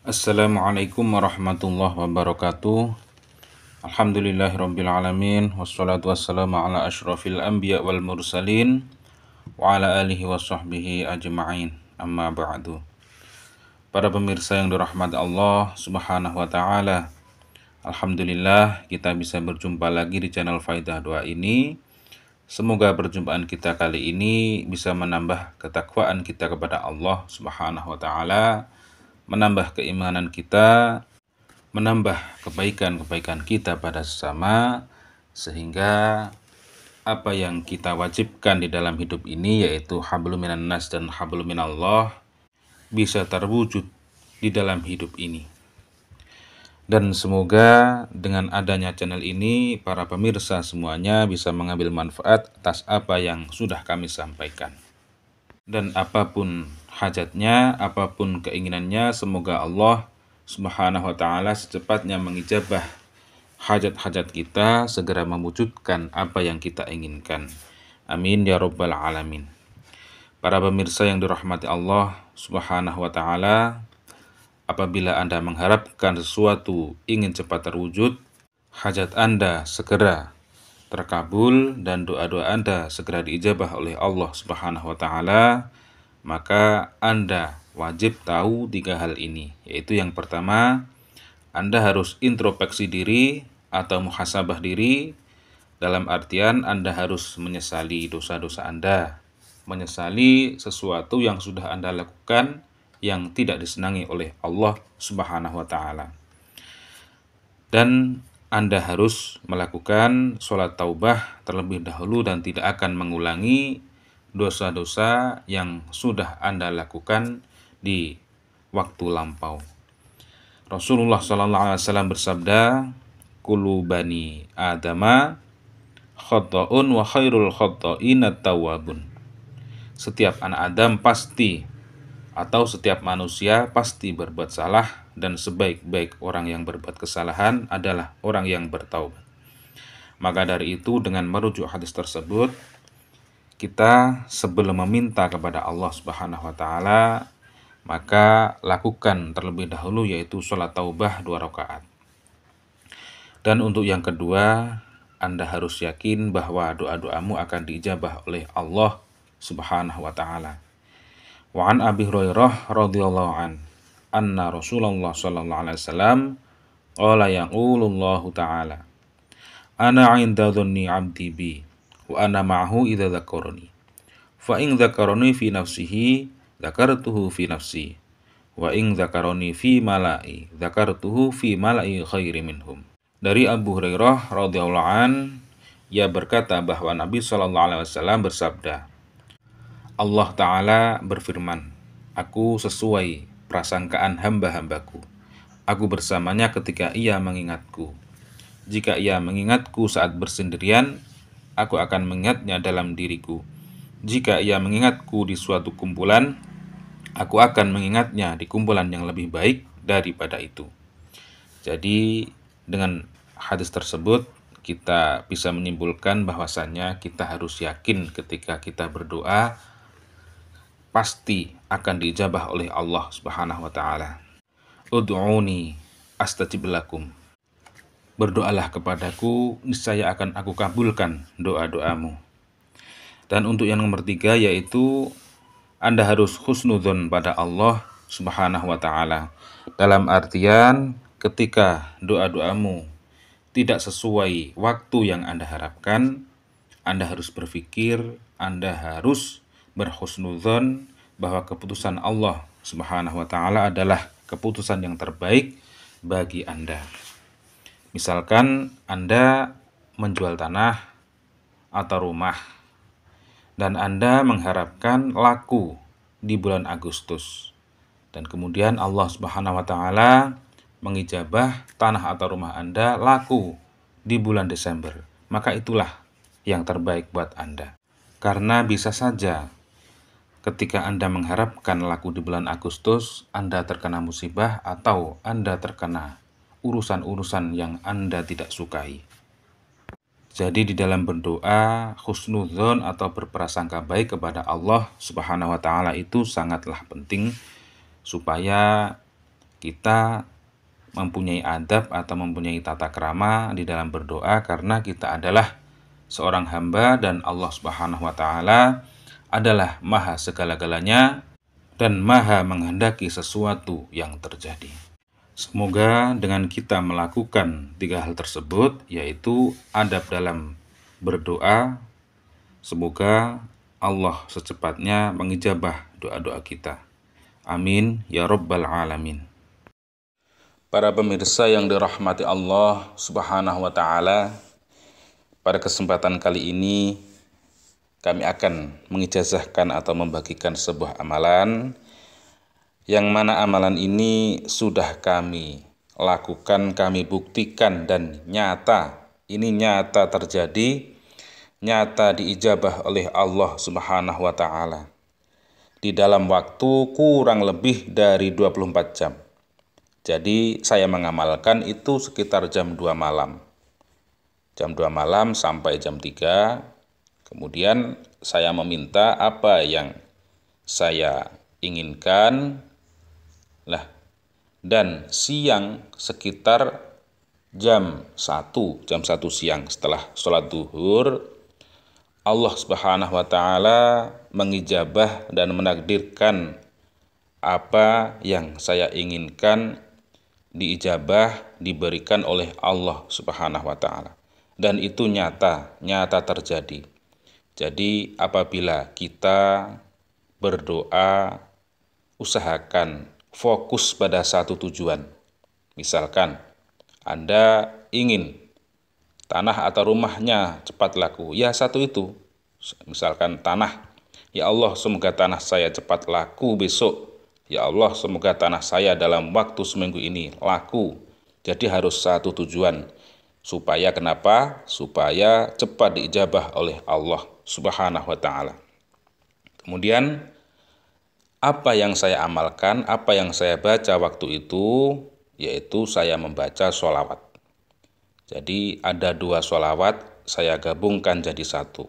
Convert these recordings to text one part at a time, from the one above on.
Assalamualaikum warahmatullahi wabarakatuh. Alhamdulillahirrabbilalamin. Wassalatu wassalamu ala ashrafil anbiya wal mursalin wa ala alihi wa sahbihi ajma'in. Amma ba'du. Para pemirsa yang dirahmati Allah subhanahu wa ta'ala, Alhamdulillah kita bisa berjumpa lagi di channel Faidah Doa ini. Semoga perjumpaan kita kali ini bisa menambah ketakwaan kita kepada Allah subhanahu wa ta'ala, menambah keimanan kita, menambah kebaikan-kebaikan kita pada sesama, sehingga apa yang kita wajibkan di dalam hidup ini, yaitu hablum minan nas dan hablum minallah, bisa terwujud di dalam hidup ini. Dan semoga dengan adanya channel ini, para pemirsa semuanya bisa mengambil manfaat atas apa yang sudah kami sampaikan. Dan apapun hajatnya, apapun keinginannya, semoga Allah subhanahu wa ta'ala secepatnya mengijabah hajat-hajat kita, segera mewujudkan apa yang kita inginkan. Amin ya rabbal alamin. Para pemirsa yang dirahmati Allah subhanahu wa ta'ala, apabila Anda mengharapkan sesuatu ingin cepat terwujud, hajat Anda segera terkabul dan doa-doa Anda segera diijabah oleh Allah subhanahu wa ta'ala, maka Anda wajib tahu 3 hal ini, yaitu yang pertama, Anda harus introspeksi diri atau muhasabah diri, dalam artian Anda harus menyesali dosa-dosa Anda, menyesali sesuatu yang sudah Anda lakukan yang tidak disenangi oleh Allah subhanahu wa ta'ala. Dan Anda harus melakukan sholat taubah terlebih dahulu dan tidak akan mengulangi dosa-dosa yang sudah Anda lakukan di waktu lampau. Rasulullah SAW bersabda, "Kullu bani Adama khata'un wa khairul khata'ina tawwabun." Setiap anak Adam pasti, atau setiap manusia pasti berbuat salah, dan sebaik-baik orang yang berbuat kesalahan adalah orang yang bertaubat. Maka dari itu, dengan merujuk hadis tersebut, kita sebelum meminta kepada Allah subhanahu wa ta'ala, maka lakukan terlebih dahulu, yaitu sholat taubah 2 rakaat. Dan untuk yang kedua, Anda harus yakin bahwa doa-doamu akan diijabah oleh Allah subhanahu wa ta'ala. Wa an Abi Hurairah radhiyallahu anna Rasulullah sallallahu alaihi wasallam qala yaqulullahu ta'ala, "Ana 'inda dhanni 'abdi bi wa ana ma'ahu idza dzakarani. Fa in dzakarani fi nafsihi dzakartuhu fi nafsi wa in dzakarani fi mala'i dzakartuhu fi mala'i khairi minhum." Dari Abu Hurairah radhiyallahu ia berkata bahwa Nabi sallallahu alaihi wasallam bersabda, Allah Ta'ala berfirman, "Aku sesuai prasangkaan hamba-hambaku. Aku bersamanya ketika ia mengingatku. Jika ia mengingatku saat bersendirian, aku akan mengingatnya dalam diriku. Jika ia mengingatku di suatu kumpulan, aku akan mengingatnya di kumpulan yang lebih baik daripada itu." Jadi dengan hadis tersebut kita bisa menyimpulkan bahwasannya kita harus yakin ketika kita berdoa pasti akan diijabah oleh Allah subhanahu wa ta'ala. Ud'uni astajib lakum. Berdoalah kepadaku, niscaya akan aku kabulkan doa-doamu. Dan untuk yang nomor 3, yaitu Anda harus husnudzon pada Allah subhanahu wa ta'ala. Dalam artian ketika doa-doamu tidak sesuai waktu yang Anda harapkan, Anda harus berpikir, Anda harus berhusnudzon bahwa keputusan Allah subhanahu wa ta'ala adalah keputusan yang terbaik bagi Anda. Misalkan Anda menjual tanah atau rumah dan Anda mengharapkan laku di bulan Agustus, dan kemudian Allah subhanahu wa ta'ala mengijabah tanah atau rumah Anda laku di bulan Desember, maka itulah yang terbaik buat Anda. Karena bisa saja ketika Anda mengharapkan laku di bulan Agustus, Anda terkena musibah atau Anda terkena urusan-urusan yang Anda tidak sukai. Jadi di dalam berdoa, husnudzon atau berprasangka baik kepada Allah subhanahu wa ta'ala itu sangatlah penting, supaya kita mempunyai adab atau mempunyai tata krama di dalam berdoa, karena kita adalah seorang hamba dan Allah Subhanahu wa taala adalah maha segala-galanya dan maha menghendaki sesuatu yang terjadi. Semoga dengan kita melakukan 3 hal tersebut, yaitu adab dalam berdoa, semoga Allah secepatnya mengijabah doa-doa kita. Amin ya rabbal alamin. Para pemirsa yang dirahmati Allah Subhanahu wa taala, pada kesempatan kali ini kami akan mengijazahkan atau membagikan sebuah amalan, yang mana amalan ini sudah kami lakukan, kami buktikan, dan nyata terjadi, nyata diijabah oleh Allah Subhanahu wa taala di dalam waktu kurang lebih dari 24 jam. Jadi saya mengamalkan itu sekitar jam 2 malam. Jam 2 malam sampai jam 3. Kemudian saya meminta apa yang saya inginkan. Dan siang sekitar jam 1 siang setelah sholat duhur, Allah Subhanahu wa taala mengijabah dan menakdirkan apa yang saya inginkan diijabah, diberikan oleh Allah Subhanahu wa taala. Dan itu nyata terjadi. Jadi apabila kita berdoa, usahakan fokus pada satu tujuan. Misalkan Anda ingin tanah atau rumahnya cepat laku, ya satu itu. Misalkan tanah, ya Allah semoga tanah saya cepat laku besok. Ya Allah semoga tanah saya dalam waktu seminggu ini laku. Jadi harus satu tujuan. Supaya kenapa? Supaya cepat diijabah oleh Allah Subhanahu wa taala. Kemudian apa yang saya amalkan, apa yang saya baca waktu itu, yaitu saya membaca sholawat. Jadi ada 2 sholawat, saya gabungkan jadi 1.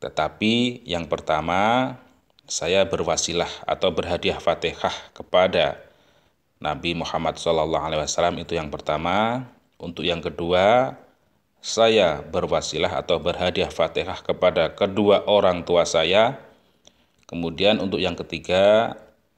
Tetapi yang pertama, saya berwasilah atau berhadiah Fatihah kepada Nabi Muhammad SAW, itu yang pertama. Untuk yang kedua, saya berwasilah atau berhadiah Fatihah kepada kedua orang tua saya. Kemudian untuk yang ketiga,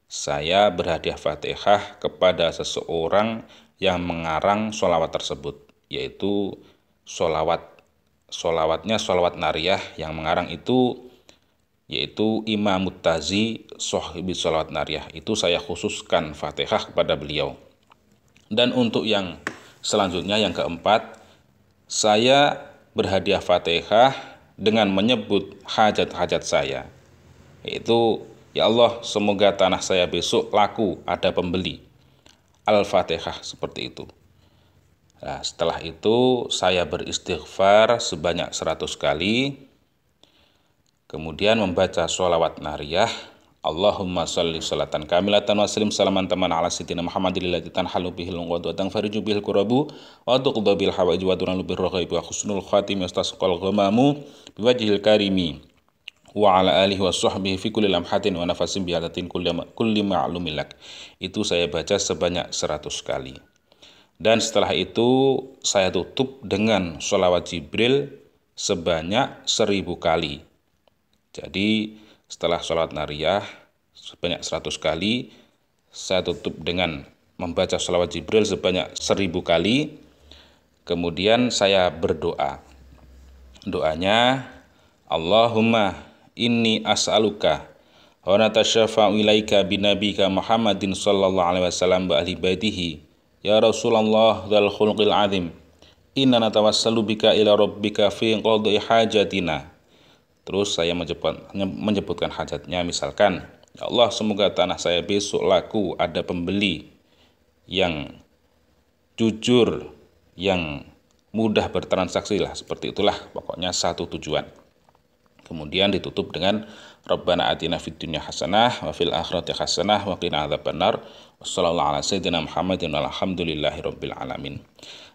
saya berhadiah Fatihah kepada seseorang yang mengarang sholawat tersebut, yaitu sholawatnya sholawat nariyah, yang mengarang itu yaitu Imam Muttazi Sohibi Sholawat Nariyah. Itu saya khususkan Fatihah kepada beliau. Dan untuk yang selanjutnya, yang keempat, saya berhadiah Fatihah dengan menyebut hajat-hajat saya, yaitu ya Allah semoga tanah saya besok laku, ada pembeli. Al-Fatihah seperti itu. Nah, setelah itu saya beristighfar sebanyak 100 kali. Kemudian membaca sholawat nariyah. Allahumma sholli sholatan kamilatan wa sallim salaman taman ala sayyidina Muhammadin lillati tanhalu bihil unqadu wa tanfariju bihil kurabu wa tuqda bil hawaiji wa tunalu bir raghaibi wa husnul khatim yastasqal ghamamu biwajhil karimi wa ala alihi wa sahbihi fi kulli lamhatin wa nafasin bihadatin kulli ma'lumilak. Itu saya baca sebanyak 100 kali. Dan setelah itu saya tutup dengan sholawat Jibril sebanyak 1000 kali. Jadi setelah sholat nariyah sebanyak 100 kali, saya tutup dengan membaca sholawat Jibril sebanyak 1000 kali. Kemudian saya berdoa. Doanya, Allahumma inni as'aluka wa natashafa'u ilaika binabika Muhammadin sallallahu alaihi wasallam wa ahli baitihi ya Rasulullah dzal khulqil azim inna natawassalu bika ila rabbika fi qadhi hajatina. Terus saya menyebutkan hajatnya, misalkan ya Allah semoga tanah saya besok laku, ada pembeli yang jujur, yang mudah bertransaksi lah, seperti itulah pokoknya satu tujuan. Kemudian ditutup dengan Rabbana atina fid dunya hasanah wa fil akhirati hasanah wa qina adzabannar. Wassallallahu ala sayyidina Muhammadin walhamdulillahi rabbil alamin.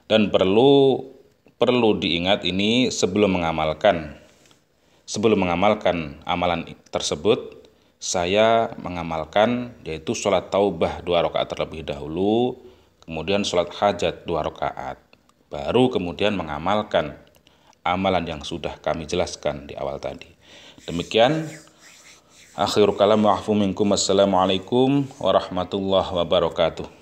Dan perlu diingat ini sebelum mengamalkan amalan tersebut, saya mengamalkan, yaitu sholat taubah 2 rakaat terlebih dahulu, kemudian sholat hajat 2 rakaat. Baru kemudian mengamalkan amalan yang sudah kami jelaskan di awal tadi. Demikian, akhirul kalam wa afu minkum. Assalamualaikum warahmatullahi wabarakatuh.